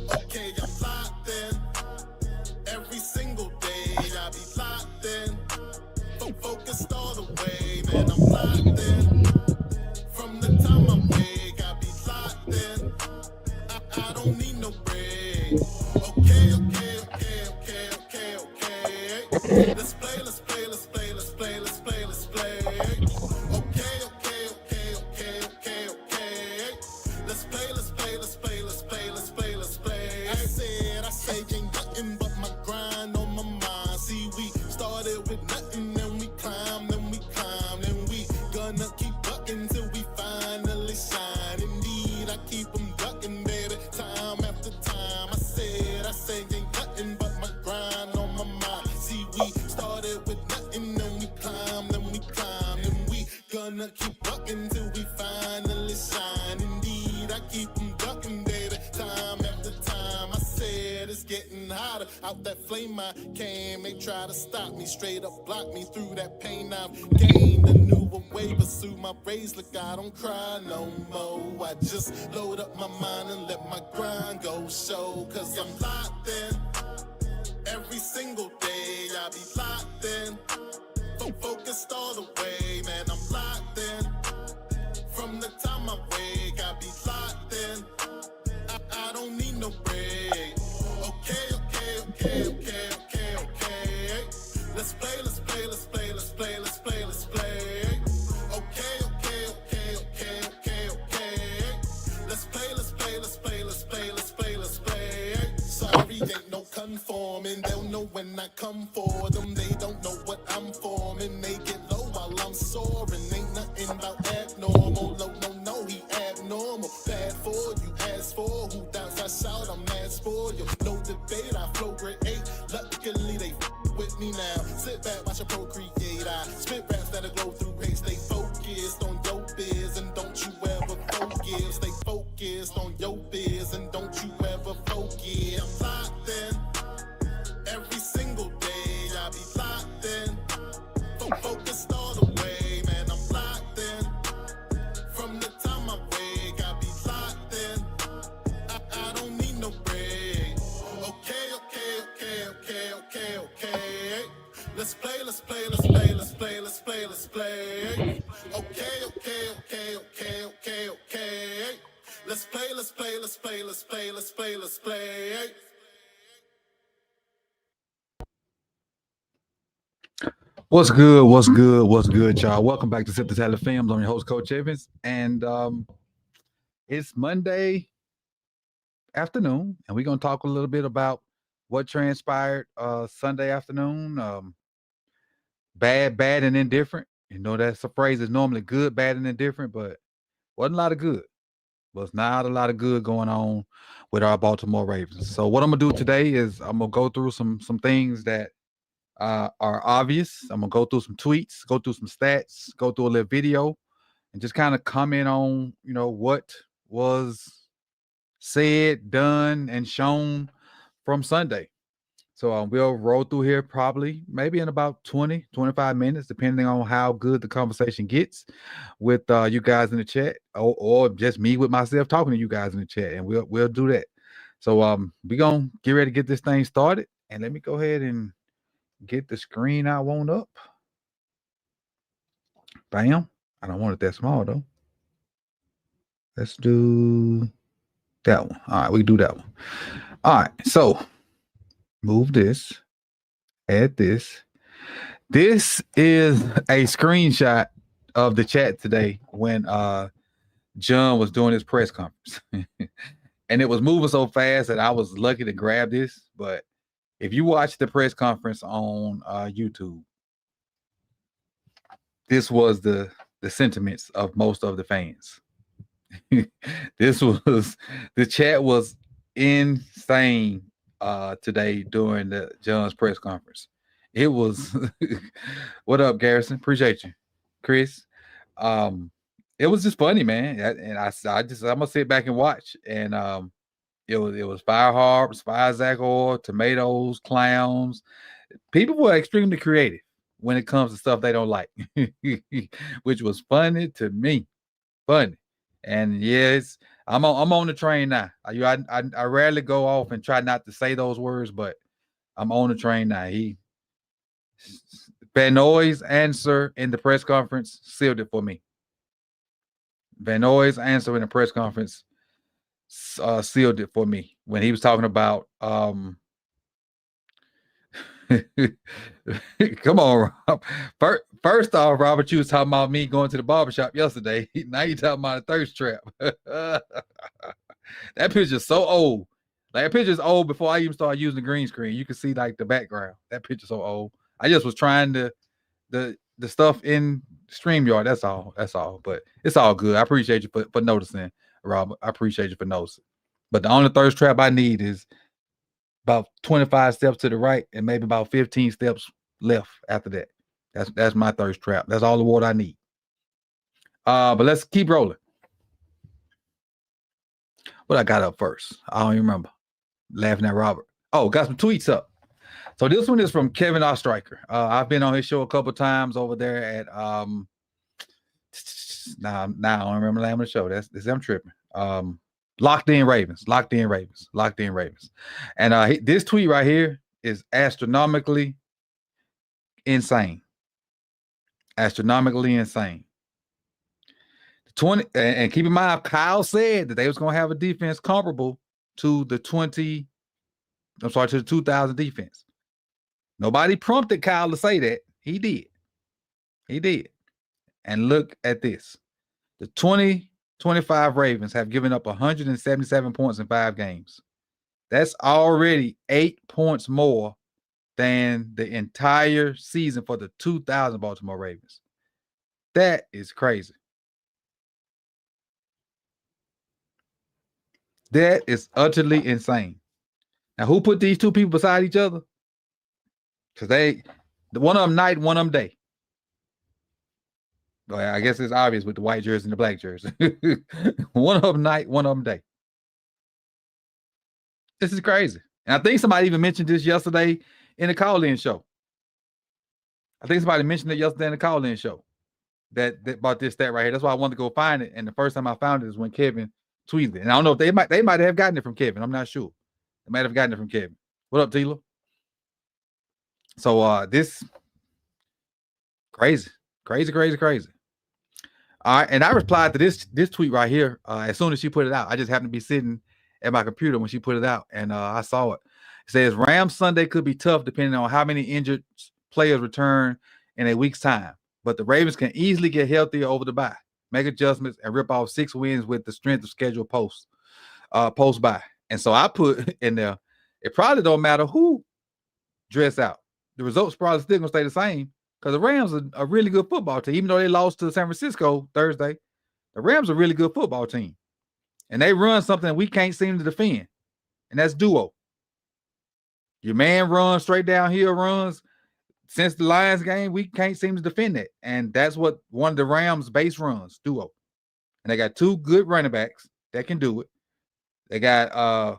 Okay, I'm locked in. Every single day I be locked in. Focused all the way, man, I'm locked in. From the time I wake, I be locked in. I don't need no break. Okay. Let's play. Okay. I say ain't nothing but my grind on my mind. See, we started with nothing, then we climb, then we gonna keep ducking till we finally shine. Indeed, I keep them ducking, baby, time after time. I say ain't nothing but my grind on my mind. See, we started with nothing, then we climb, then we gonna keep ducking till we finally shine. Indeed, I keep them ducking, baby, time after time. I said it's getting hotter out that flame I came. They try to stop me, straight up block me through that pain I've gained. A newer way, pursue my rays. Look, I don't cry no more. I just load up my mind and let my grind go show. Cause I'm locked in. Every single day I be locked in. Focused all the way, man, I'm locked in. From the time I wake, I be locked in. I don't need no break. Okay. Let's play. Okay. Let's play. Sorry, ain't no conforming. They'll know when I come for them. They don't know what I'm forming. They get low while I'm soaring. Ain't nothing about abnormal. No, he abnormal. Bad for you, ask for who doubts I shout. I'm asked for you. No debate, I flow grade 8. Luckily, they with me now. Sit back, watch a procreate. I spit raps that'll glow through hate. Stay focused on your biz and don't you ever focus. Stay focused on your biz and don't you ever focus. I'm locked in. Every single day I be locked in. Focused all the way, man, I'm locked in. From the time I wake, I be locked in. I don't need no break. Okay. Let's play. Okay. Let's play. What's good, y'all? Welcome back to Sip the Tally Films. I'm your host, Coach Evans, and it's Monday afternoon, and we're gonna talk a little bit about what transpired Sunday afternoon. Bad, and indifferent. You know, that's a phrase that's normally good, bad, and indifferent, but wasn't a lot of good. Was not a lot of good going on with our Baltimore Ravens. So what I'm gonna do today is I'm gonna go through some things that are obvious. I'm gonna go through some tweets, go through some stats, go through a little video, and just kind of comment on, you know, what was said, done, and shown from Sunday. So we'll roll through here probably maybe in about 20-25 minutes, depending on how good the conversation gets with you guys in the chat, or just me with myself talking to you guys in the chat, and we'll do that. So we're gonna get ready to get this thing started, and let me go ahead and get the screen I want up. Bam. I don't want it that small though. Let's do that one. All right, we can do that one. All right, so move this, add this. This is a screenshot of the chat today when John was doing his press conference. And it was moving so fast that I was lucky to grab this. But if you watch the press conference on YouTube, this was the sentiments of most of the fans. The chat was insane today during the John's press conference. It was what up, Garrison? Appreciate you, Chris. It was just funny, man. And I'm gonna sit back and watch. And it was fire harps, fire Zach oil, tomatoes, clowns. People were extremely creative when it comes to stuff they don't like, which was funny to me. Funny. And yes, I'm on the train now. I rarely go off and try not to say those words, but I'm on the train now. Van Noy's answer in the press conference sealed it for me. Van Noy's answer in the press conference sealed it for me when he was talking about come on, Rob. First off, Robert, you was talking about me going to the barbershop yesterday. Now you talking about a thirst trap. That picture's so old. Like, that picture's old before I even started using the green screen. You can see like the background. That picture's so old. I just was trying the stuff in StreamYard. That's all. But it's all good. I appreciate you for noticing, Robert. I appreciate you for noticing. But the only thirst trap I need is about 25 steps to the right and maybe about 15 steps left after that. That's my thirst trap. That's all the water I need. But let's keep rolling. What I got up first? I don't even remember. Laughing at Robert. Oh, got some tweets up. So this one is from Kevin Ostriker. I've been on his show a couple times over there at now I don't remember the name of the show. That's I'm tripping. Locked in Ravens. And this tweet right here is astronomically insane. Astronomically insane. 20 and keep in mind, Kyle said that they was gonna have a defense comparable to the 2000 defense. Nobody prompted Kyle to say that. He did. And look at this. The 2025 Ravens have given up 177 points in 5 games. That's already 8 points more than the entire season for the 2000 Baltimore Ravens. That is crazy. That is utterly insane. Now, who put these two people beside each other? Because one of them night, one of them day. Well, I guess it's obvious with the white jersey and the black jersey. One of them night, one of them day. This is crazy. And I think somebody even mentioned this yesterday in the call-in show. That about this stat right here. That's why I wanted to go find it. And the first time I found it is when Kevin tweeted it. And I don't know if they might have gotten it from Kevin. I'm not sure. They might have gotten it from Kevin. What up, Tila? So this crazy. All right, and I replied to this tweet right here as soon as she put it out. I just happened to be sitting at my computer when she put it out, and I saw it. It says Rams Sunday could be tough depending on how many injured players return in a week's time, but the Ravens can easily get healthier over the bye, make adjustments, and rip off 6 wins with the strength of schedule post bye. And so I put in there, it probably don't matter who dress out. The results probably still gonna stay the same. Because the Rams are a really good football team. Even though they lost to San Francisco Thursday, the Rams are a really good football team. And they run something we can't seem to defend. And that's duo. Your man runs straight downhill runs. Since the Lions game, we can't seem to defend it. And that's what one of the Rams' base runs, duo. And they got 2 good running backs that can do it. They got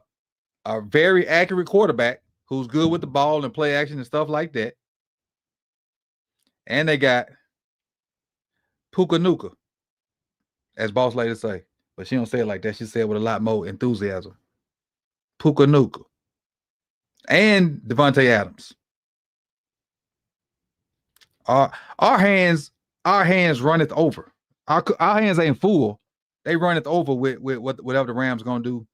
a very accurate quarterback who's good with the ball and play action and stuff like that. And they got Puka Nuka, as boss lady say. But she don't say it like that. She said it with a lot more enthusiasm. Puka Nuka. And Devontae Adams. Our hands runneth over. Our hands ain't full. They runneth over with whatever the Rams gonna do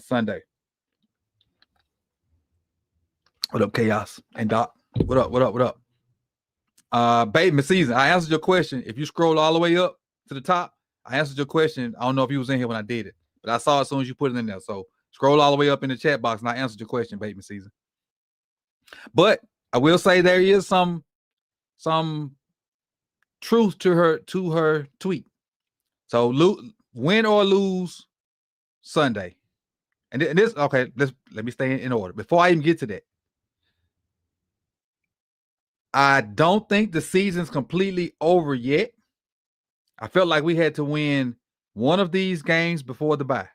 Sunday. What up, Chaos and Doc? What up? Bateman season. I answered your question. If you scroll all the way up to the top, I answered your question. I don't know if you was in here when I did it, but I saw it as soon as you put it in there. So scroll all the way up in the chat box, and I answered your question, Bateman season. But I will say there is some truth to her tweet. So win or lose Sunday, And this, okay, let me stay in order. Before I even get to that, I don't think the season's completely over yet. I felt like we had to win one of these games before the bye.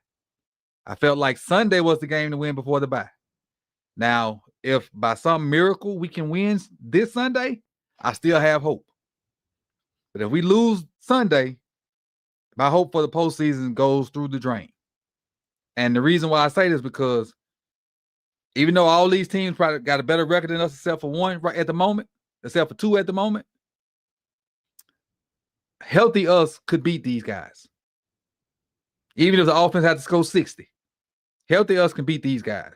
I felt like Sunday was the game to win before the bye. Now, if by some miracle we can win this Sunday, I still have hope. But if we lose Sunday, my hope for the postseason goes through the drain. And the reason why I say this is because even though all these teams probably got a better record than us, except for one right at the moment, except for two at the moment, healthy us could beat these guys. Even if the offense had to score 60, healthy us can beat these guys.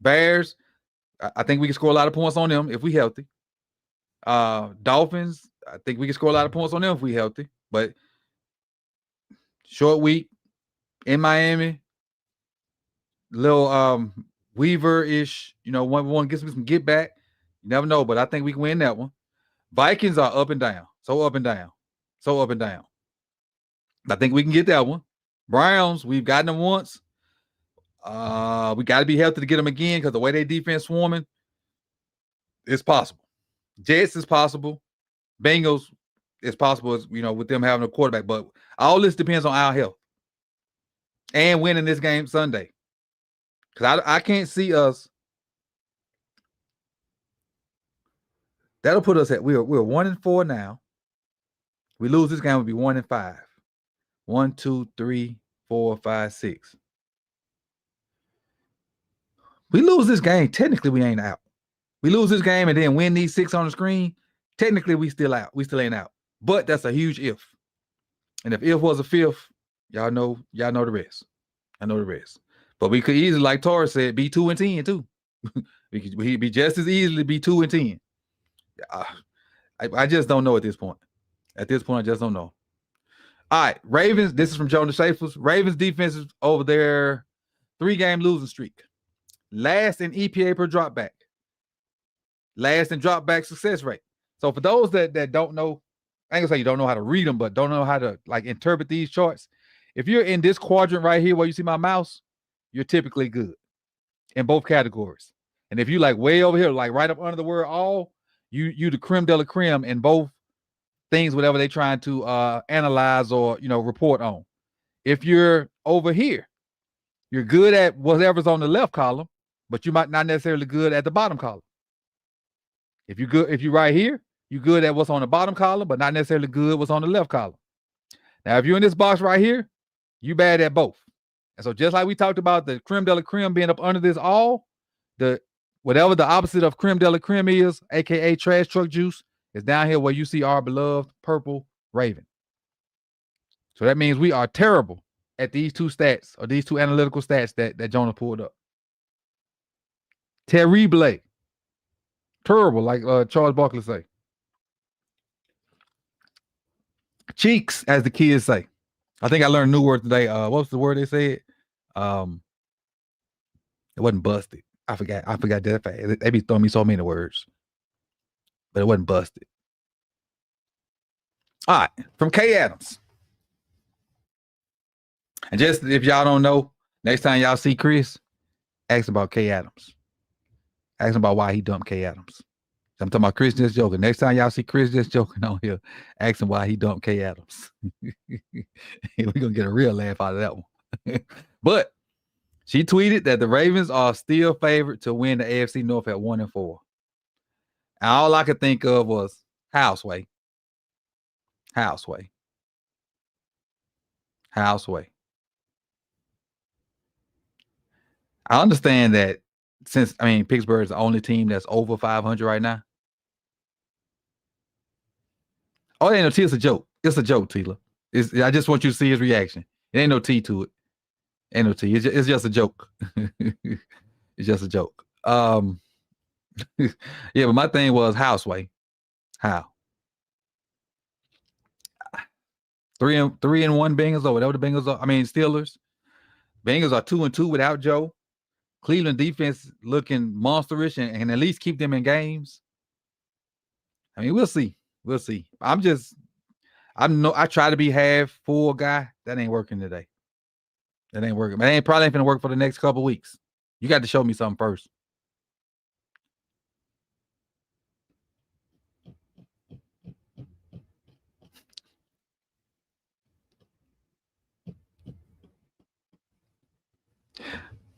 Bears, I think we can score a lot of points on them if we healthy. Dolphins, I think we can score a lot of points on them if we healthy. But short week in Miami, little Weaver-ish, one gets me some get back. You never know, but I think we can win that one. Vikings are up and down. So up and down. So up and down. I think we can get that one. Browns, we've gotten them once. We got to be healthy to get them again because the way they defense swarming, it's possible. Jets is possible. Bengals is possible, with them having a quarterback. But all this depends on our health and winning this game Sunday. Because I can't see us. That'll put us at we're 1-4 now. We lose this game, we'll be 1-5. 1, 2, 3, 4, 5, 6. We lose this game, technically we ain't out. We lose this game and then win these 6 on the screen, technically we still out. We still ain't out. But that's a huge if. And if was a fifth, y'all know the rest. I know the rest. But we could easily, like Torres said, be 2-10 too. We'd be just as easily be 2-10. I just don't know at this point. At this point, I just don't know. All right, Ravens. This is from Jonah Schaefer's. Ravens defense is over their 3-game losing streak. Last in EPA per dropback. Last in dropback success rate. So for those that don't know, I ain't gonna say you don't know how to read them, but don't know how to interpret these charts. If you're in this quadrant right here where you see my mouse, you're typically good in both categories. And if you way over here, right up under the word all, you the creme de la creme in both things, whatever they're trying to analyze or report on. If you're over here, you're good at whatever's on the left column, but you might not necessarily good at the bottom column. If you're right here, you're good at what's on the bottom column, but not necessarily good what's on the left column. Now, if you're in this box right here, you bad at both. And so just like we talked about the creme de la creme being up under this all, whatever the opposite of creme de la creme is, aka trash truck juice, is down here where you see our beloved purple Raven. So that means we are terrible at these two stats, or these two analytical stats that Jonah pulled up. Terrible. Terrible, like Charles Barkley say. Cheeks, as the kids say. I think I learned a new word today. What was the word they said? It wasn't busted. I forgot that fast. They be throwing me so many words. But it wasn't busted. All right. From K. Adams. And just if y'all don't know, next time y'all see Chris, ask about K. Adams. Ask him about why he dumped K. Adams. I'm talking about Chris just joking. Next time y'all see Chris just joking on here, ask him why he dumped K. Adams. We're going to get a real laugh out of that one. But she tweeted that the Ravens are still favored to win the AFC North at 1-4. And all I could think of was Houseway. I understand that since, Pittsburgh is the only team that's over 500 right now. Oh, it ain't no tea. It's a joke. It's a joke, Tila. I just want you to see his reaction. It ain't no tea to it. Ain't no tea. It's just a joke. It's just a joke. Yeah, but my thing was Houseway. How? 3-1 Bengals or whatever the Bengals are. Steelers. Bengals are 2-2 without Joe. Cleveland defense looking monsterish and at least keep them in games. We'll see. I try to be half full guy. That ain't working today. That ain't working. It probably ain't gonna work for the next couple weeks. You got to show me something first.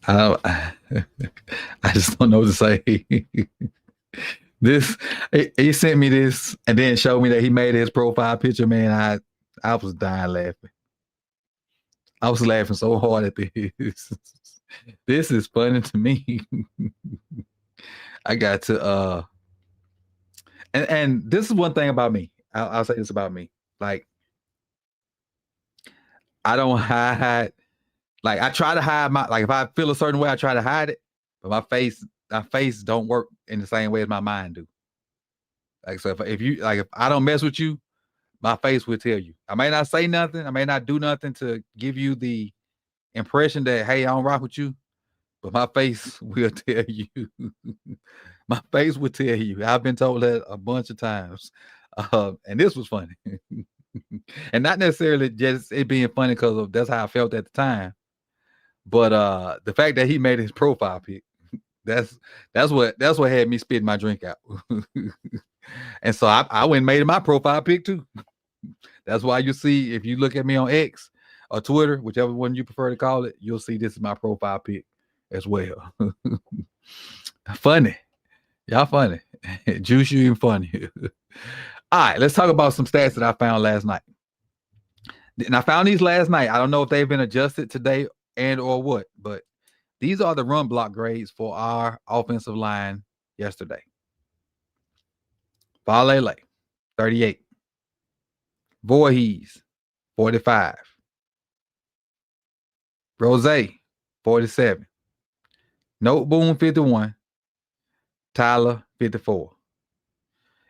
I just don't know what to say. This he sent me this and then showed me that he made his profile picture. Man, I was dying laughing. I was laughing so hard at this. This is funny to me. I got to and this is one thing about me. I'll say this about me. Like, I don't hide. Like, I try to hide my, like, if I feel a certain way, I try to hide it, but my face don't work in the same way as my mind do. Like, so if I don't mess with you, my face will tell you. I may not say nothing, I may not do nothing to give you the impression that, hey, I don't rock with you, but my face will tell you. My face will tell you. I've been told that a bunch of times. And this was funny. And not necessarily just it being funny because of that's how I felt at the time. But the fact that he made his profile pic, that's what had me spitting my drink out. And so I went and made it my profile pic too. That's why you see, if you look at me on X or Twitter, whichever one you prefer to call it, you'll see this is my profile pic as well. Funny. Y'all funny. Juice, you even funny. All right, let's talk about some stats that I found last night. And I found these last night. I don't know if they've been adjusted today and or what, but these are the run block grades for our offensive line yesterday. Falele, 38. Voorhees, 45. Rose, 47. Noteboom, 51. Tyler, 54.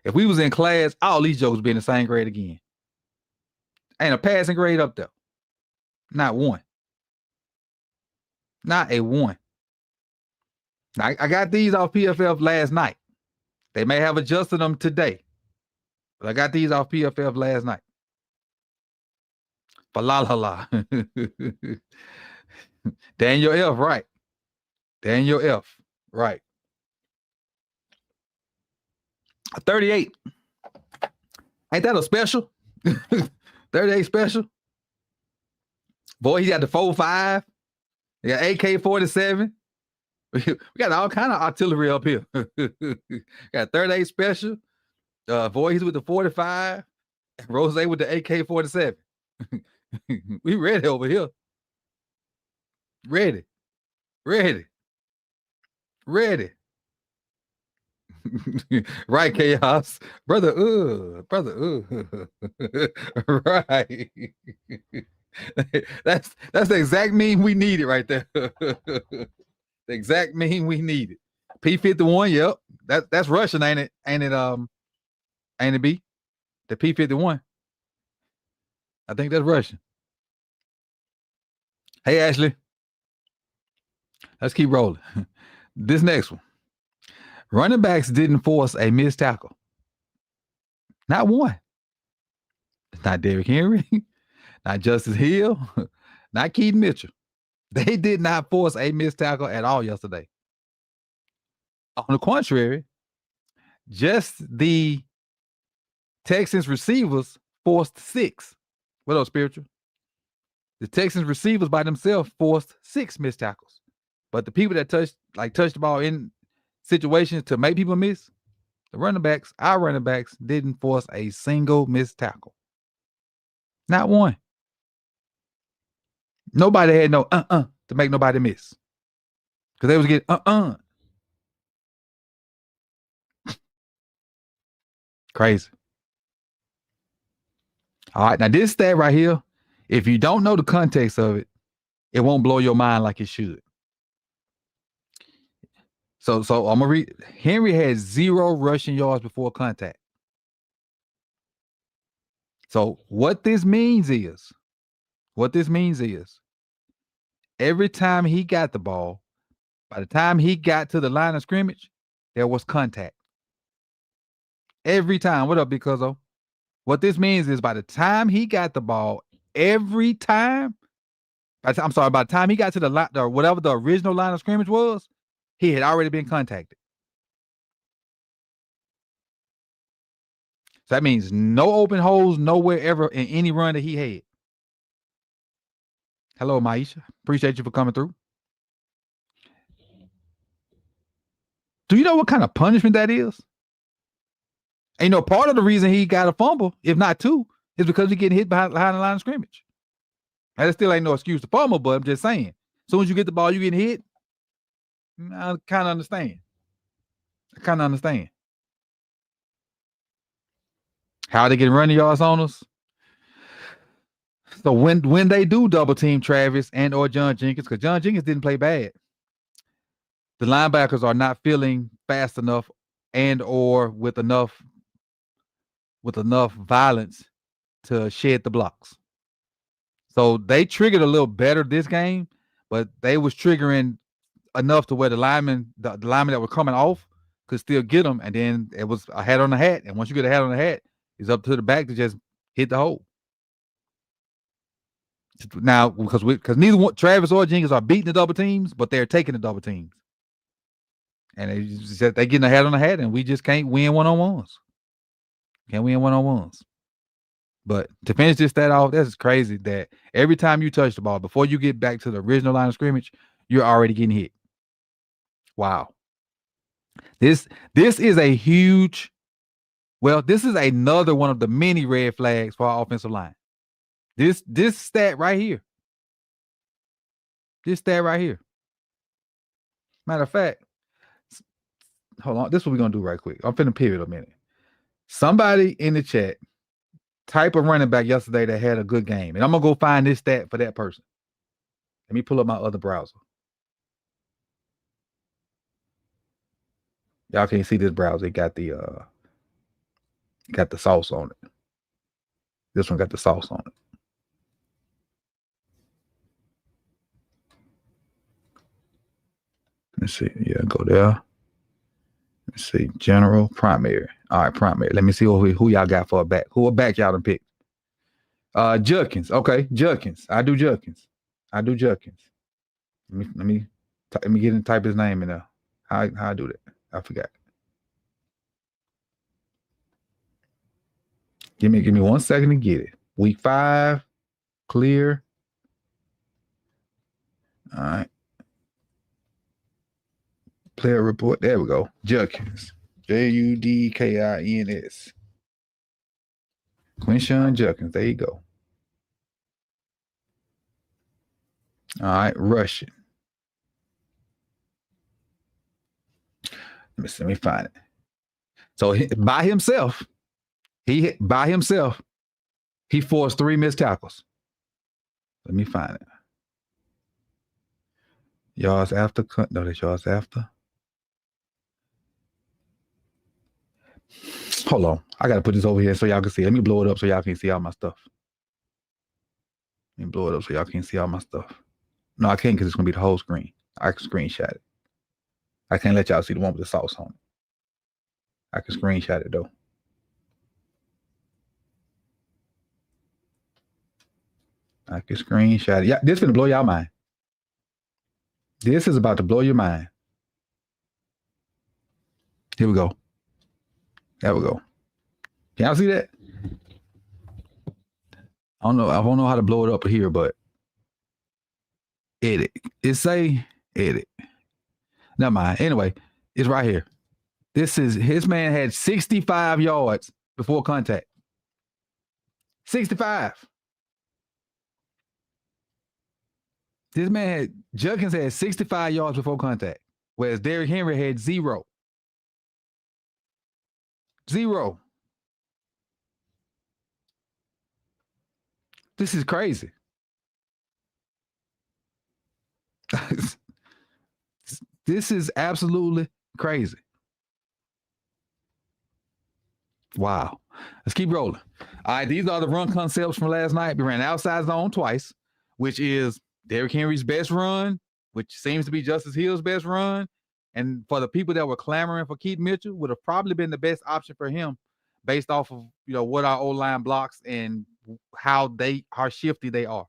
If we was in class, all these jokes would be in the same grade again. Ain't a passing grade up there. Not one. Not a one. I got these off PFF last night. They may have adjusted them today, but I got these off PFF last night. Falalala. Daniel F, right. Daniel F, right. 38. Ain't that a special? 38 special. Boy, he got the 4.5. He got AK-47. We got all kind of artillery up here. Got 38 special. Boy, he's with the 45. Rose with the AK-47. We ready over here. Ready. Right, Chaos. Brother. Right. That's the exact meme we needed right there. The exact meme we needed. P-51, yep. That's Russian, ain't it? Ain't it B? The P-51. I think that's Russian. Hey, Ashley. Let's keep rolling. This next one. Running backs didn't force a missed tackle. Not one. Not Derrick Henry. Not Justice Hill. Not Keaton Mitchell. They did not force a missed tackle at all yesterday. On the contrary, just the Texans receivers forced 6. What else, Spiritual? The Texans receivers by themselves forced 6 missed tackles. But the people that touched the ball in situations to make people miss, our running backs didn't force a single missed tackle. Not one. Nobody had no to make nobody miss. Because they was getting Crazy. All right, now this stat right here, if you don't know the context of it, it won't blow your mind like it should. So I'm gonna read. Henry had 0 rushing yards before contact. So what this means is, every time he got the ball, by the time he got to the line of scrimmage, there was contact. Every time. What up, Bicuzzo? What this means is by the time he got the ball, every time, I'm sorry, by the time he got to the whatever the original line of scrimmage was, he had already been contacted. So that means no open holes nowhere ever in any run that he had. Hello, Maisha. Appreciate you for coming through. Do you know what kind of punishment that is? And part of the reason he got a fumble, if not two, is because he's getting hit behind the line of scrimmage. And that still ain't no excuse to fumble, but I'm just saying. As soon as you get the ball, you getting hit. I kind of understand. How they get running yards on us. So when they do double team Travis and or John Jenkins, because John Jenkins didn't play bad, the linebackers are not feeling fast enough and or with enough violence to shed the blocks. So they triggered a little better this game, but they was triggering enough to where the linemen that were coming off could still get them, and then it was a hat on the hat. And once you get a hat on the hat, it's up to the back to just hit the hole. Now, because neither one, Travis or Jenkins are beating the double teams, but they're taking the double teams. And they're getting a hat on the hat, and we just can't win one-on-ones. But to finish this stat off, that's crazy that every time you touch the ball, before you get back to the original line of scrimmage, you're already getting hit. Wow. This is a huge, this is another one of the many red flags for our offensive line. This stat right here. Matter of fact, hold on. This is what we're going to do right quick. I'm finna pivot a minute. Somebody in the chat type a running back yesterday that had a good game. And I'm going to go find this stat for that person. Let me pull up my other browser. Y'all can't see this browser. It got the sauce on it. This one got the sauce on it. Let's see. Yeah, go there. Let's see. General, primary. All right, primary. Let me see who y'all got for a back. Who a back y'all done picked? Judkins. Okay, Judkins. I do Judkins. Let me get and type his name in there. How I do that? I forgot. Give me 1 second to get it. Week 5, clear. All right. Player report. There we go. Judkins. Judkins. Quinshawn Judkins. There you go. All right. Rushing. Let me find it. So by himself, he forced 3 missed tackles. Let me find it. Yards after. No, that's yards after. Hold on. I got to put this over here so y'all can see. Let me blow it up so y'all can see all my stuff. No, I can't because it's going to be the whole screen. I can screenshot it. I can't let y'all see the one with the sauce on it. I can screenshot it, though. I can screenshot it. Yeah, this is going to blow y'all mind. This is about to blow your mind. Here we go. There we go. Can y'all see that? I don't know how to blow it up here, but edit. It say edit. Never mind. Anyway, it's right here. His man had 65 yards before contact. 65. Judkins had 65 yards before contact, whereas Derrick Henry had 0. 0. This is crazy. This is absolutely crazy. Wow. Let's keep rolling. All right, these are the run concepts from last night. We ran outside zone twice, which is Derrick Henry's best run, which seems to be Justice Hill's best run. And for the people that were clamoring for Keith Mitchell, would have probably been the best option for him based off of what our O-line blocks and how shifty they are.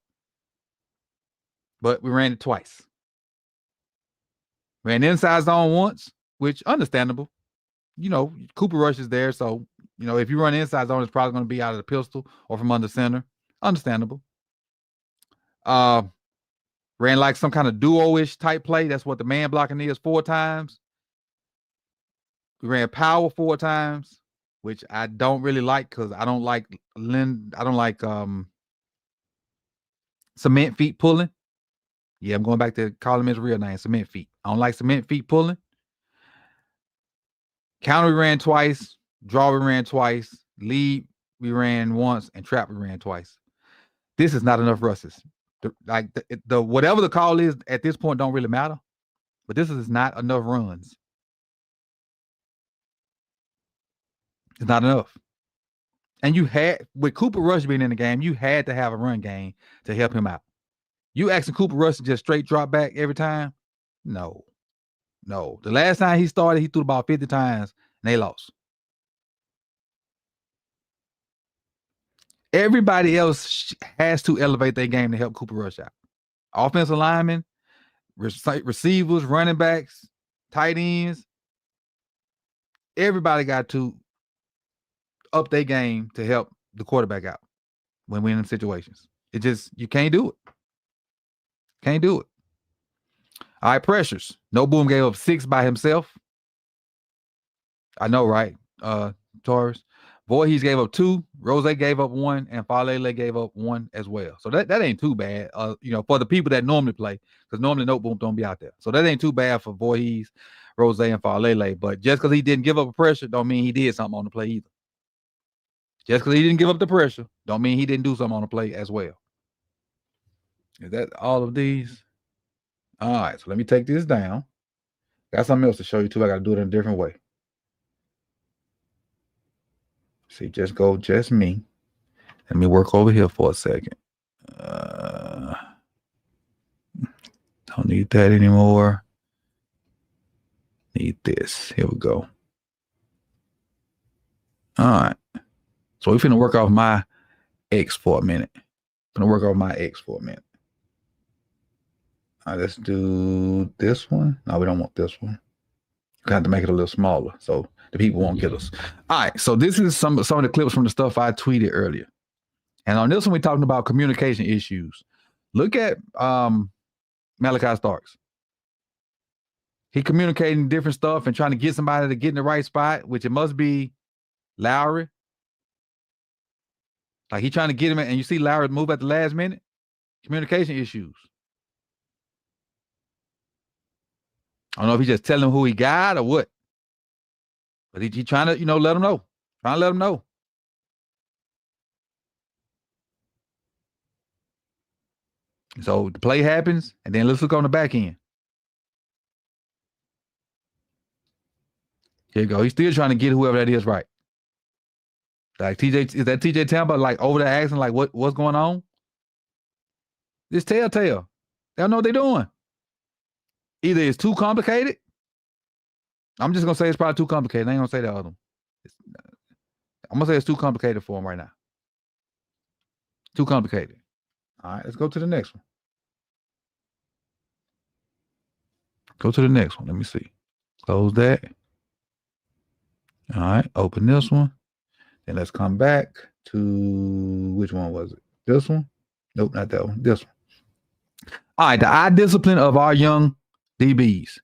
but we ran it twice. Ran the inside zone once, which understandable. Cooper Rush is there, so if you run the inside zone, it's probably going to be out of the pistol or from under center. Understandable. Ran like some kind of duo-ish type play. That's what the man blocking is 4 times. We ran power 4 times, which I don't really like because I don't like cement feet pulling. Yeah, I'm going back to calling him his real name, cement feet. I don't like cement feet pulling. Counter we ran twice, draw we ran twice, lead we ran once, and trap we ran twice. This is not enough rushes. The whatever the call is at this point don't really matter, but this is not enough runs. It's not enough. And you had, with Cooper Rush being in the game, you had to have a run game to help him out. You asking Cooper Rush to just straight drop back every time? No. The last time he started, he threw the ball 50 times and they lost. Everybody else has to elevate their game to help Cooper Rush out. Offensive linemen, receivers, running backs, tight ends. Everybody got to up their game to help the quarterback out when we're in situations. You can't do it. Can't do it. All right, pressures. No Boom gave up 6 by himself. I know, right? Torres. Voorhees gave up 2. Rose gave up 1, and Falele gave up 1 as well. So that ain't too bad. For the people that normally play, because normally No Boom don't be out there. So that ain't too bad for Voorhees, Rose, and Falele. But just because he didn't give up a pressure, don't mean he did something on the play either. Just because he didn't give up the pressure, don't mean he didn't do something on the play as well. Is that all of these? All right, so let me take this down. Got something else to show you too. I got to do it in a different way. See, just me. Let me work over here for a second. Don't need that anymore. Need this. Here we go. All right. So we're finna work off my X for a minute. All right, let's do this one. No, we don't want this one. We have to make it a little smaller so the people won't get us. All right, so this is some of the clips from the stuff I tweeted earlier. And on this one, we're talking about communication issues. Look at Malachi Starks. He communicating different stuff and trying to get somebody to get in the right spot, which it must be Lowry. Like he trying to get him, and you see Lowry move at the last minute. Communication issues. I don't know if he's just telling him who he got or what. But he trying to, let him know. Trying to let him know. So the play happens, and then let's look on the back end. Here you go. He's still trying to get whoever that is right. Like TJ, is that TJ Tampa like over there asking like what's going on? It's telltale. They don't know what they're doing. Either it's too complicated. I'm just gonna say it's probably too complicated. I ain't gonna say the other one. I'm gonna say it's too complicated for him right now. Too complicated. All right, let's go to the next one. Go to the next one. Let me see. Close that. All right, open this one. Then let's come back to, which one was it? This one? Nope, not that one. This one. All right, the eye discipline of our young DBs.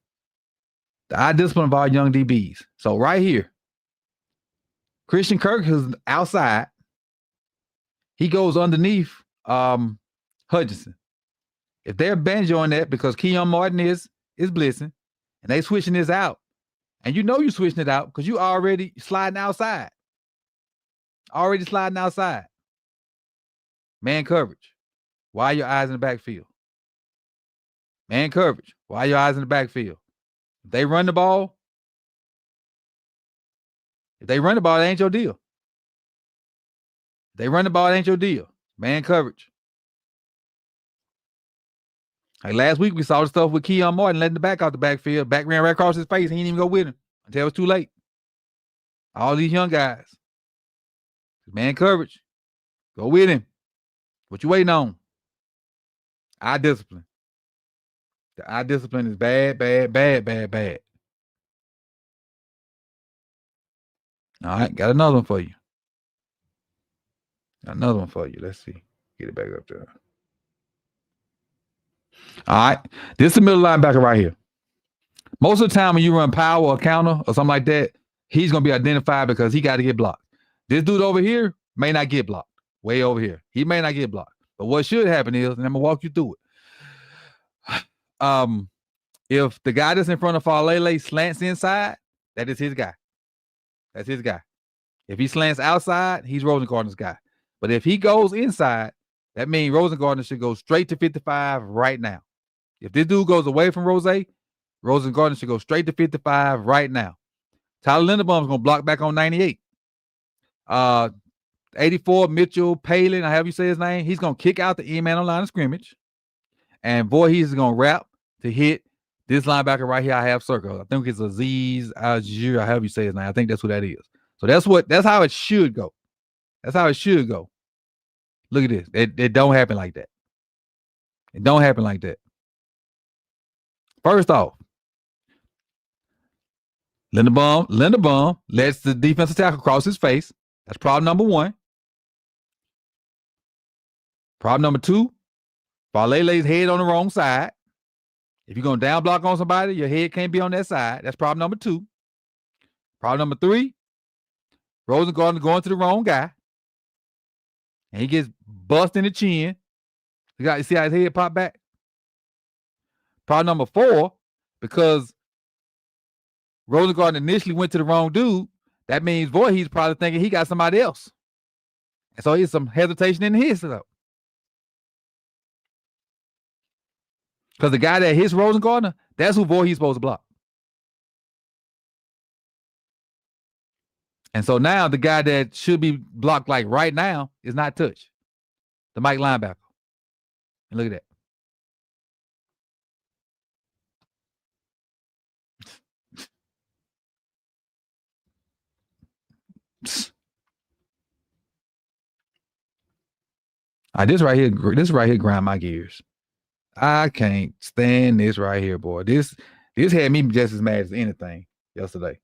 So right here, Christian Kirk is outside. He goes underneath Hutchinson. If they're banjoing that because Keon Martin is blitzing and they switching this out, and you're switching it out because you already sliding outside. Man coverage. Why are your eyes in the backfield? Man coverage. Why are your eyes in the backfield? If they run the ball, it ain't your deal. Man coverage. Like last week, we saw the stuff with Keon Martin letting the back out the backfield. Back ran right across his face. He didn't even go with him until it was too late. All these young guys. Man coverage. Go with him. What you waiting on? Eye discipline. The eye discipline is bad, bad, bad, bad, bad. All right, got another one for you. Let's see. Get it back up there. All right. This is the middle linebacker right here. Most of the time when you run power or counter or something like that, he's going to be identified because he got to get blocked. This dude over here may not get blocked. Way over here. He may not get blocked. But what should happen is, and I'm going to walk you through it. If the guy that's in front of Falele slants inside, that is his guy. That's his guy. If he slants outside, he's Rosengarten's guy. But if he goes inside, that means Rosengarten should go straight to 55 right now. If this dude goes away from Rosengarten should go straight to 55 right now. Tyler Linderbaum's going to block back on 98. 84, Mitchell Palin, however you say his name, he's going to kick out the E-man on line of scrimmage. And Voorhees is going to wrap to hit this linebacker right here I have circled. I think it's Aziz Ajir, however you say his name. I think that's who that is. So that's how it should go. That's how it should go. Look at this. It don't happen like that. It don't happen like that. First off, Linderbaum lets the defensive tackle cross his face. That's problem number one. Problem number two, Falele's head on the wrong side. If you're going to down block on somebody, your head can't be on that side. That's problem number two. Problem number three, Rosengarten going to the wrong guy. And he gets bust in the chin. You see how his head popped back? Problem number four, because Rosengarten initially went to the wrong dude, that means Voorhees probably thinking he got somebody else. And so he's some hesitation in his stuff. Because the guy that hits Rosengarten, that's who Voorhees supposed to block. And so now the guy that should be blocked like right now is not touched. The Mike linebacker. And look at that. This right here grind my gears. I can't stand this right here, boy. This had me just as mad as anything yesterday.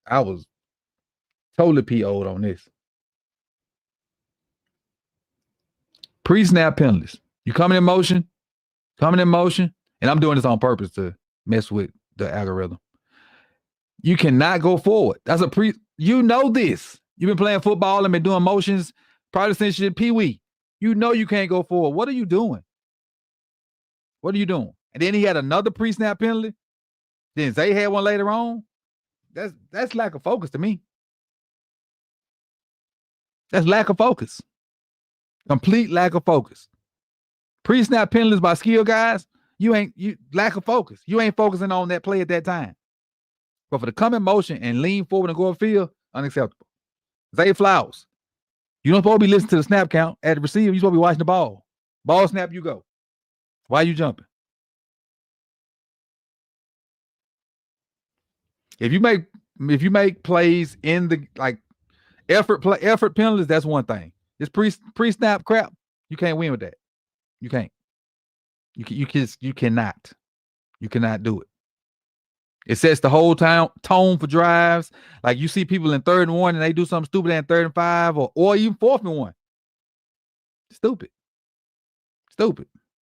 I was totally PO'd on this. Pre-snap penalties. You coming in motion, and I'm doing this on purpose to mess with the algorithm. You cannot go forward. That's you know this. You've been playing football and been doing motions probably since you're Pee-wee. You know you can't go forward. What are you doing? And then he had another pre-snap penalty. Then Zay had one later on. That's lack of focus to me. That's lack of focus. Complete lack of focus. Pre-snap penalties by skill guys, you lack of focus. You ain't focusing on that play at that time. But for the come in motion and lean forward and go upfield, unacceptable. Zay Flowers, you don't supposed to be listening to the snap count at the receiver. You're supposed to be watching the ball. Ball snap, you go. Why are you jumping? If you make plays in the effort penalties, that's one thing. This pre-snap crap, you can't win with that. You can't. You cannot. You cannot do it. It sets the whole tone for drives. Like you see people in 3rd and 1 and they do something stupid in 3rd and 5 or even 4th and 1. Stupid.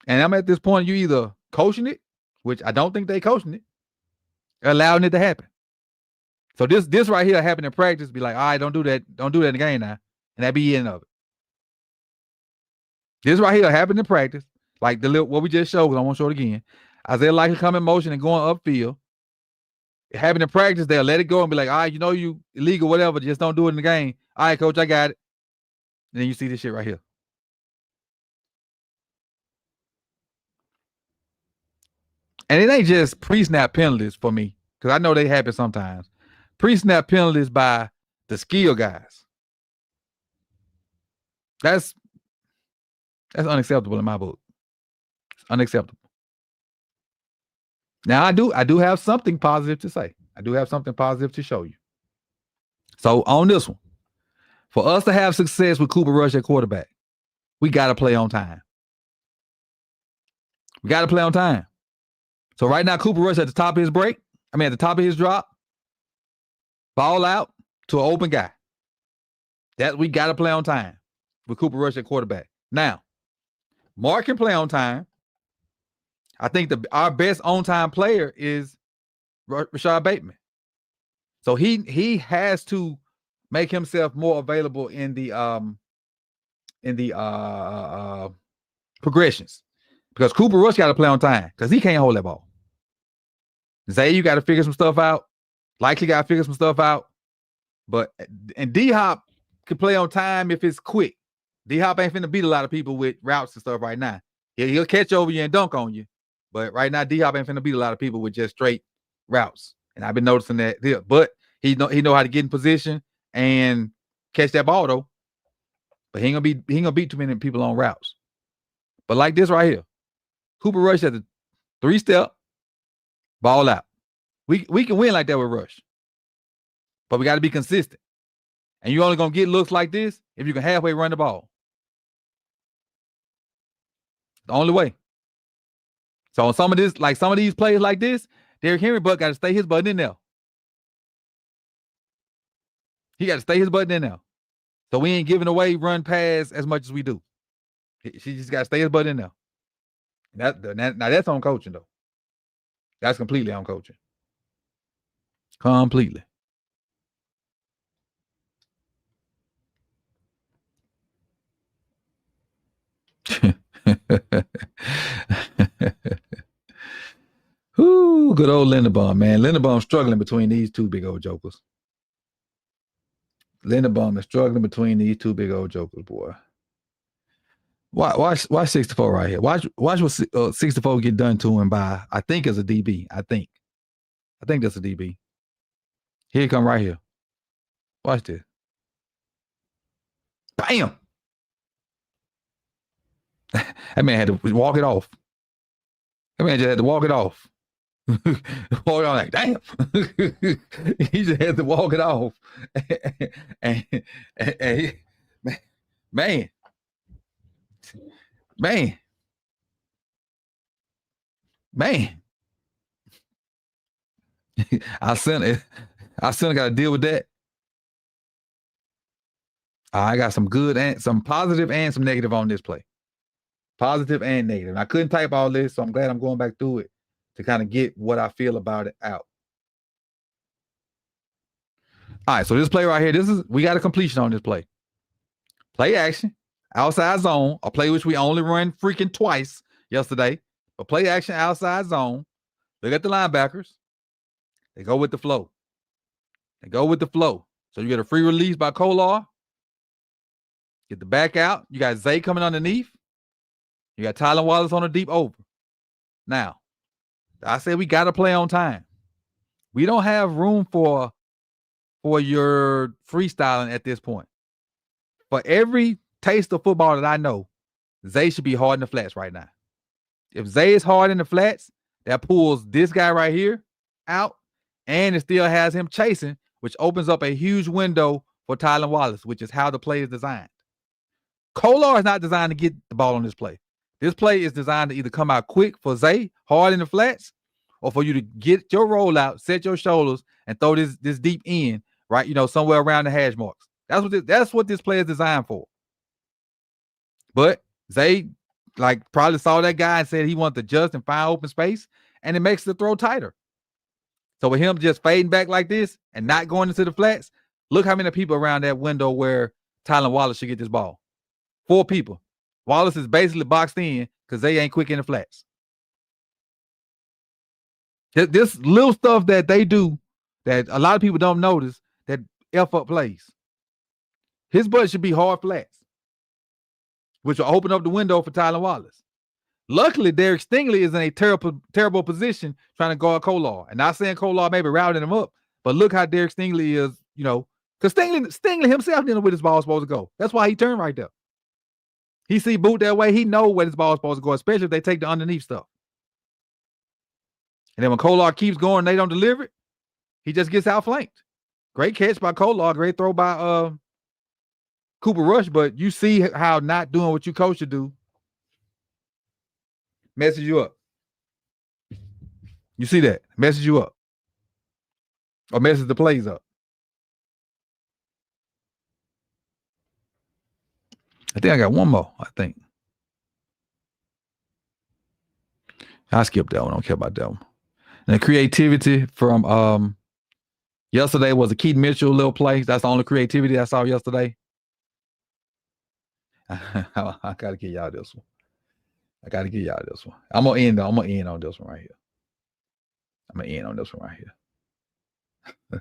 And I'm at this point, you either coaching it, which I don't think they coaching it, or allowing it to happen. So this right here happened in practice, be like, all right, don't do that in the game now. And that be the end of it. This right here happened in practice, like what we just showed, because I won't show it again. Isaiah Likely come in motion and going upfield. It happened in practice, they'll let it go and be like, all right, you illegal, whatever, just don't do it in the game. All right, coach, I got it. And then you see this shit right here. And it ain't just pre-snap penalties for me, because I know they happen sometimes. Pre-snap penalties by the skill guys. That's unacceptable in my book. It's unacceptable. Now I do have something positive to say. I do have something positive to show you. So on this one, for us to have success with Cooper Rush at quarterback, we got to play on time. So right now, Cooper Rush at the top of his break. At the top of his drop. Ball out to an open guy. That we got to play on time with Cooper Rush at quarterback. Now, Mark can play on time. I think our best on-time player is Rashad Bateman. So he has to make himself more available in the progressions, because Cooper Rush got to play on time because he can't hold that ball. Zay, you got to figure some stuff out. Likely got to figure some stuff out. And D-Hop can play on time if it's quick. D-Hop ain't finna beat a lot of people with routes and stuff right now. He'll catch over you and dunk on you. But right now, D-Hop ain't finna beat a lot of people with just straight routes. And I've been noticing that. But he know how to get in position and catch that ball though. But he ain't gonna beat too many people on routes. But like this right here, Cooper Rush at the 3-step, ball out. We can win like that with Rush. But we got to be consistent. And you're only gonna get looks like this if you can halfway run the ball. The only way. So on some of these plays like this, Derrick Henry got to stay his button in there. He got to stay his button in there. So we ain't giving away run pass as much as we do. She just got to stay his button in there. Now that's on coaching though. That's completely on coaching. Completely. Ooh, good old Linderbaum, man. Linderbaum struggling between these two big old jokers. Linderbaum is struggling between these two big old jokers, boy. Watch 64 right here. Watch what 64 get done to him by, I think it's a DB. I think that's a DB. Here he come right here. Watch this. Bam! That man had to walk it off. That man just had to walk it off. Walk on like, damn. He just had to walk it off. and man. I still got to deal with that. I got some good and some positive and some negative on this play. Positive and negative. And I couldn't type all this, so I'm glad I'm going back through it to kind of get what I feel about it out. All right, so this play right here, we got a completion on this play. Play action, outside zone, a play which we only run freaking twice yesterday. But play action, outside zone. Look at the linebackers. They go with the flow. So you get a free release by Kolar. Get the back out. You got Zay coming underneath. You got Tylan Wallace on a deep over. Now, I said we got to play on time. We don't have room for your freestyling at this point. For every taste of football that I know, Zay should be hard in the flats right now. If Zay is hard in the flats, that pulls this guy right here out, and it still has him chasing, which opens up a huge window for Tylan Wallace, which is how the play is designed. Kolar is not designed to get the ball on this play. This play is designed to either come out quick for Zay, hard in the flats, or for you to get your rollout, set your shoulders, and throw this deep in, right? Somewhere around the hash marks. That's what this play is designed for. But Zay, probably saw that guy and said he wanted to adjust and find open space, and it makes the throw tighter. So with him just fading back like this and not going into the flats, look how many people around that window where Tylan Wallace should get this ball. 4 people. Wallace is basically boxed in because they ain't quick in the flats. This little stuff that they do that a lot of people don't notice, that F up plays. His butt should be hard flats, which will open up the window for Tylan Wallace. Luckily, Derek Stingley is in a terrible position trying to guard Kolar. And not saying Kolar maybe routing him up, but look how Derek Stingley is, because Stingley himself didn't know where this ball was supposed to go. That's why he turned right there. He see boot that way. He know where this ball is supposed to go, especially if they take the underneath stuff. And then when Kolar keeps going, they don't deliver it. He just gets outflanked. Great catch by Kolar. Great throw by Cooper Rush. But you see how not doing what you coach to do messes you up. You see that? Message you up. Or message the plays up. I think I got one more, I think. I skipped that one. I don't care about that one. And the creativity from yesterday was a Keith Mitchell little play. That's the only creativity I saw yesterday. I gotta give y'all this one. I'm gonna end on this one right here.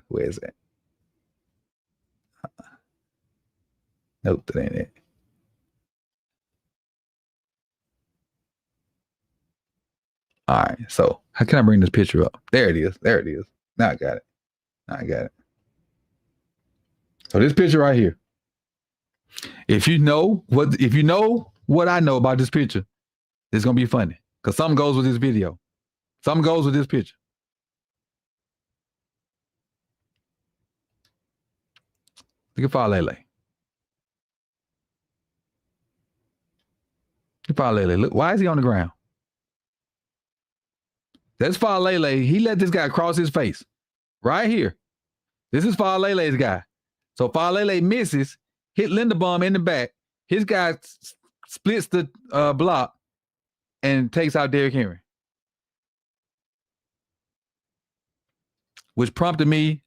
Where is that? Nope, that ain't it. All right, so how can I bring this picture up? There it is. Now I got it. So this picture right here. If you know what I know about this picture, it's gonna be funny. Because something goes with this video. Something goes with this picture. Look at Falele. Look, why is he on the ground? That's Falele. He let this guy cross his face. Right here. This is Falele's guy. So Falele misses, hit Linderbaum in the back. His guy splits the block and takes out Derrick Henry. Which prompted me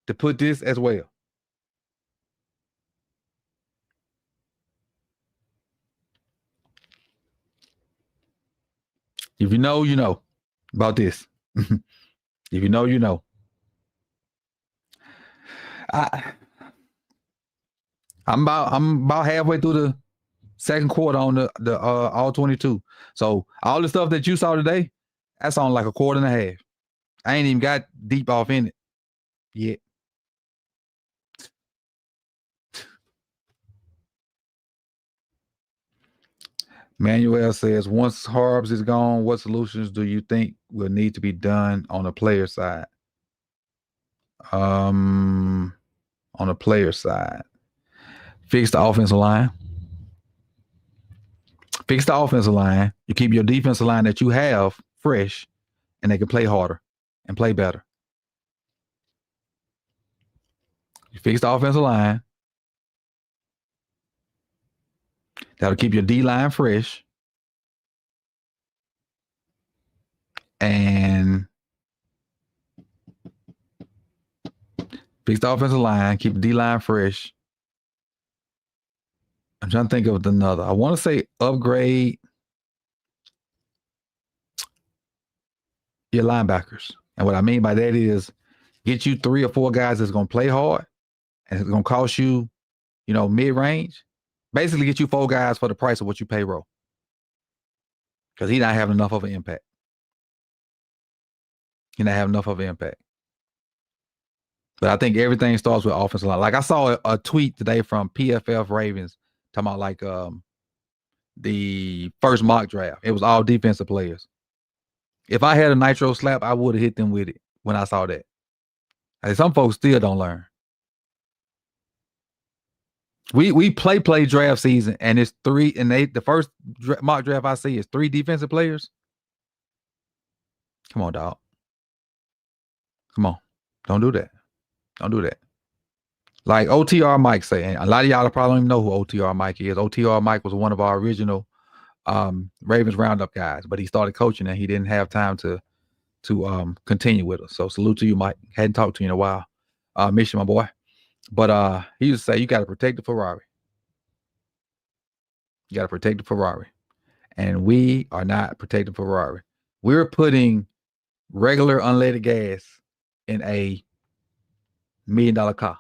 to put this as well. If you know, you know about this. If you know, you know. I'm about halfway through the second quarter on the all 22. So all the stuff that you saw today, that's on like a quarter and a half. I ain't even got deep off in it yet. Manuel says, once Harbs is gone, what solutions do you think will need to be done on the player side? On the player side, fix the offensive line. You keep your defensive line that you have fresh, and they can play harder and play better. You fix the offensive line. That'll keep your D-line fresh. And fix the offensive line, keep the D-line fresh. I'm trying to think of another. I want to say upgrade your linebackers. And what I mean by that is get you 3 or 4 guys that's going to play hard and it's going to cost you, mid-range. Basically get you 4 guys for the price of what you pay Rowe. Because he's not having enough of an impact. But I think everything starts with offensive line. Like I saw a tweet today from PFF Ravens talking about like the first mock draft. It was all defensive players. If I had a nitro slap, I would have hit them with it when I saw that. Like, some folks still don't learn. We play draft season, and it's 3, and the first mock draft I see is 3 defensive players. Come on, dog. Come on. Don't do that. Like OTR Mike saying, a lot of y'all probably don't even know who OTR Mike is. OTR Mike was one of our original Ravens Roundup guys, but he started coaching and he didn't have time to continue with us. So salute to you, Mike. Hadn't talked to you in a while. Miss you, my boy. But he used to say, you got to protect the Ferrari. And we are not protecting Ferrari. We're putting regular unleaded gas in a $1 million car.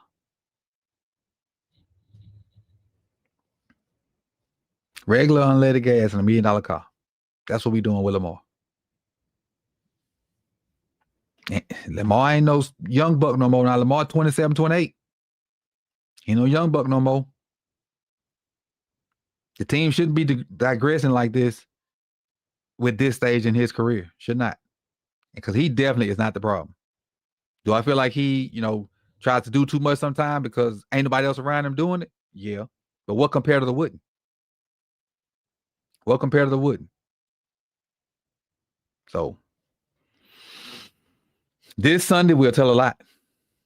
Regular unleaded gas in a $1 million car. That's what we're doing with Lamar. And Lamar ain't no young buck no more. Now Lamar 27, 28. He ain't no young buck no more. The team shouldn't be digressing like this with this stage in his career. Should not. Because he definitely is not the problem. Do I feel like he, tries to do too much sometimes because ain't nobody else around him doing it? Yeah. But what compared to the wouldn't? So This Sunday will tell a lot.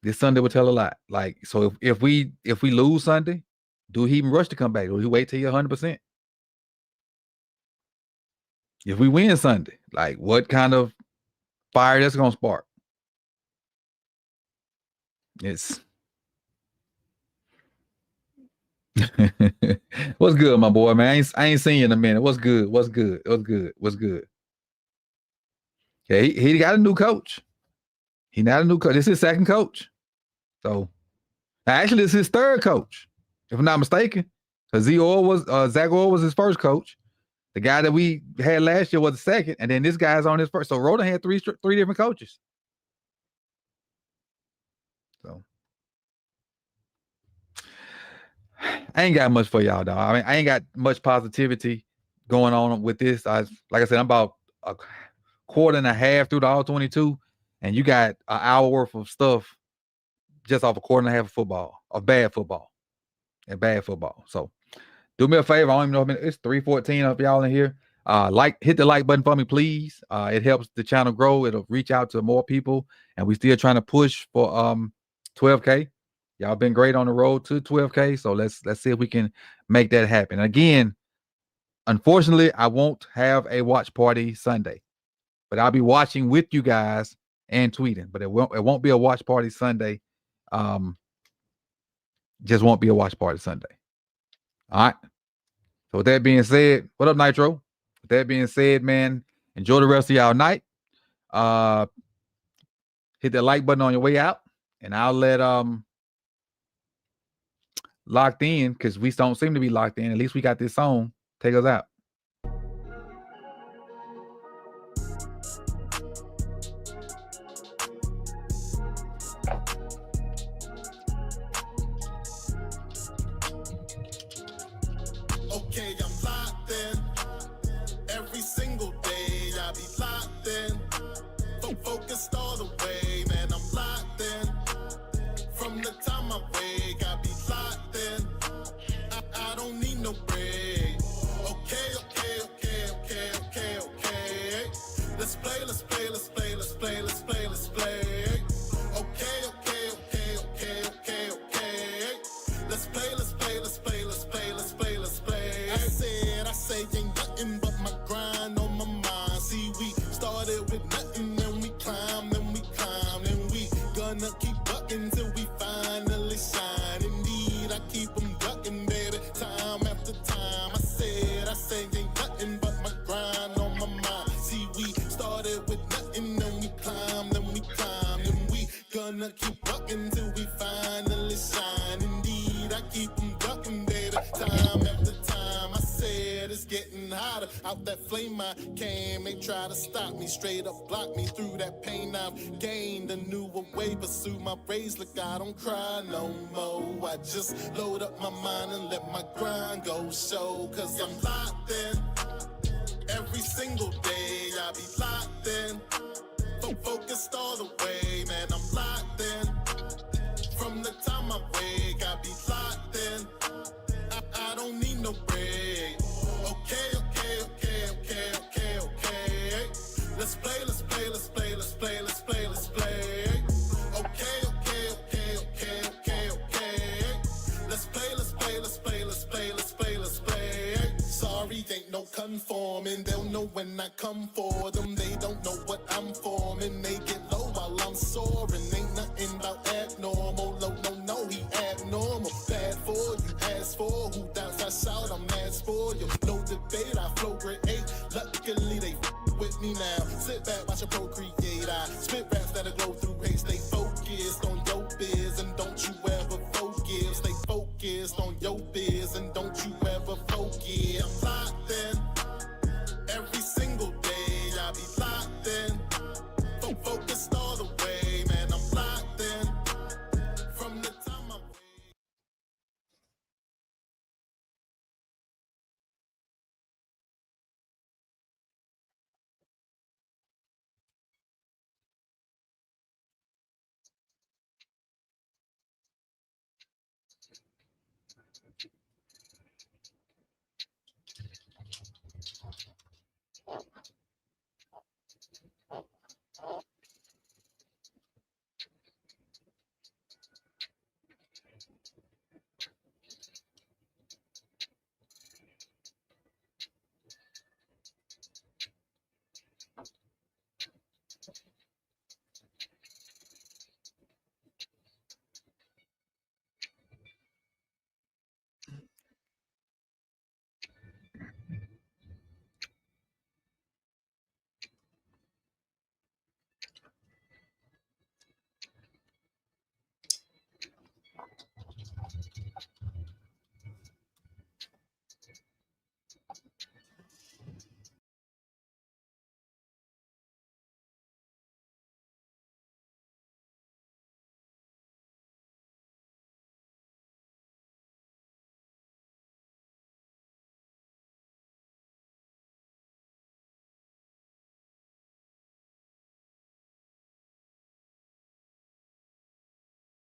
This Sunday will tell a lot. Like, so if we lose Sunday, do he even rush to come back? Or he wait till you're 100%? If we win Sunday, like what kind of fire that's gonna spark? It's what's good, my boy, man? I ain't seen you in a minute. What's good? What's good? What's good? What's good? Yeah, he got a new coach. He not a new coach. This is his second coach. So actually, this is his third coach, if I'm not mistaken. Because Zach Orr was his first coach. The guy that we had last year was the second, and then this guy's on his first. So Rhoda had three different coaches. So I ain't got much for y'all, dog. I mean, I ain't got much positivity going on with this. Like I said, I'm about a quarter and a half through the all 22, and you got an hour worth of stuff just off a quarter and a half of football, of bad football, and bad football. So do me a favor. I don't even know if it's 3:14 of y'all in here. Hit the like button for me, please. It helps the channel grow. It'll reach out to more people, and we still trying to push for 12K. Y'all been great on the road to 12K, so let's see if we can make that happen. Again, unfortunately, I won't have a watch party Sunday, but I'll be watching with you guys and tweeting. But it won't be a watch party Sunday. Just won't be a watch party Sunday. All right. So with that being said, what up, Nitro? With that being said, man, enjoy the rest of y'all night. Hit that like button on your way out, and I'll let Locked In, because we don't seem to be locked in. At least we got this song. Take us out. Okay, I'm locked in. Every single day I be locked in. Focused all the way, man, I'm locked in. From the time I wake, I be locked in. I don't need no break. Okay. Let's play. I say ain't nothing but my grind on my mind. See, we started with nothing, then we climb, then we gonna keep bucking till we finally shine. Indeed, I keep them ducking, baby, time after time. I say ain't nothing but my grind on my mind. See, we started with nothing, then we climb, then we gonna keep bucking till we finally shine. Indeed, I keep them ducking, baby, time after time. I said it's getting hotter. Out that flame I came, they try to stop me, straight up block me through that pain. I've gained a newer way, pursue my rays. Look, I don't cry no more. I just load up my mind and let my grind go show. Cause I'm locked in. Every single day I be locked in. Focused all the way, man, I'm locked in. From the time I wake, I be locked in. I don't need no break. Okay. Let's play. Okay. Let's play. Sorry, ain't no conforming. They'll know when I come for them. They don't know what I'm forming. They get low while I'm soaring. Ain't nothing about abnormal. Low,